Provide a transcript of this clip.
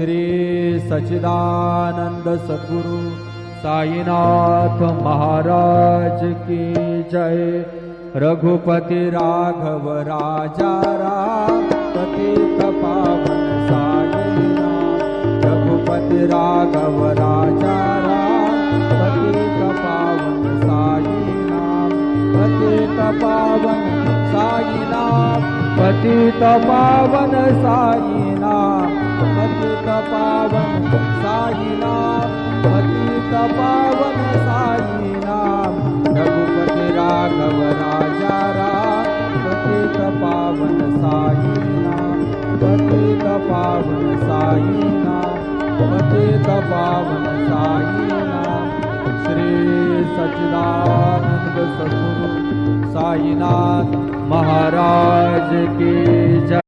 श्री सच्चिदानंद सद्गुरु साईनाथ महाराज की जय। रघुपति राघव राजा राम पतित पावन साईनाथ। रघुपति राघव राजा राम पतित पावन साईनाथ। पतित पावन साईनाथ। पतित पावन साईनाथ। पतित पावन साईनाथ। पतित पावन साईनाथ। रघुपति राघव राजा राम पतित पावन साईनाथ। पतित पावन साईनाथ। पतित पावन साईनाथ। श्री सच्चिदानंद सद्गुरु साईनाथ महाराज की जय।